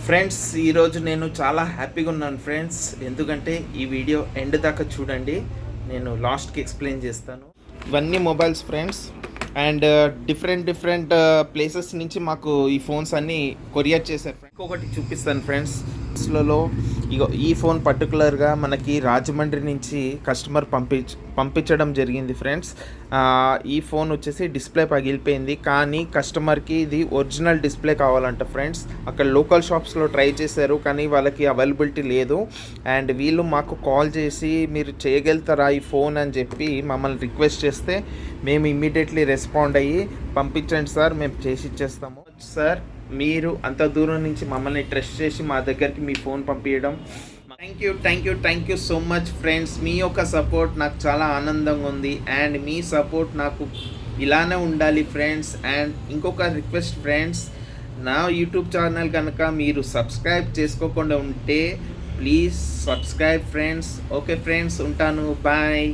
Friends, ఈరోజు నేను చాలా హ్యాపీగా ఉన్నాను ఫ్రెండ్స్. ఎందుకంటే ఈ వీడియో ఎండ్ దాకా చూడండి, నేను లాస్ట్కి ఎక్స్ప్లెయిన్ చేస్తాను. ఇవన్నీ mobiles friends, and different places నుంచి మాకు ఈ ఫోన్స్ అన్నీ కొరియర్ చేశారు. ఇంకొకటి చూపిస్తాను ఫ్రెండ్స్. లలో ఇగో ఈ ఫోన్ పర్టికులర్గా మనకి రాజమండ్రి నుంచి కస్టమర్ పంపించడం జరిగింది ఫ్రెండ్స్. ఈ ఫోన్ వచ్చేసి డిస్ప్లే పగిలిపోయింది, కానీ కస్టమర్కి ఇది ఒరిజినల్ డిస్ప్లే కావాలంట ఫ్రెండ్స్. అక్కడ లోకల్ షాప్స్లో ట్రై చేశారు, కానీ వాళ్ళకి అవైలబిలిటీ లేదు. అండ్ వీళ్ళు మాకు కాల్ చేసి మీరు చేయగలుగుతారా ఈ ఫోన్ అని చెప్పి మమ్మల్ని రిక్వెస్ట్ చేస్తే మేము ఇమ్మీడియట్లీ రెస్పాండ్ అయ్యి పంపించండి సార్, మేము చేసి ఇచ్చేస్తాము సార్. మీరు అంత దూరం నుంచి మమ్మల్ని ట్రస్ట్ చేసి మా దగ్గరికి మీ ఫోన్ పంపించడం thank you so much friends. మీ యొక్క సపోర్ట్ నాకు చాలా ఆనందంగా ఉంది, అండ్ మీ సపోర్ట్ నాకు ఇలానే ఉండాలి ఫ్రెండ్స్. అండ్ ఇంకొక రిక్వెస్ట్ ఫ్రెండ్స్, నా యూట్యూబ్ ఛానల్ కనుక మీరు సబ్స్క్రైబ్ చేసుకోకుండా ఉంటే please subscribe friends. Okay friends, ఉంటాను, బాయ్.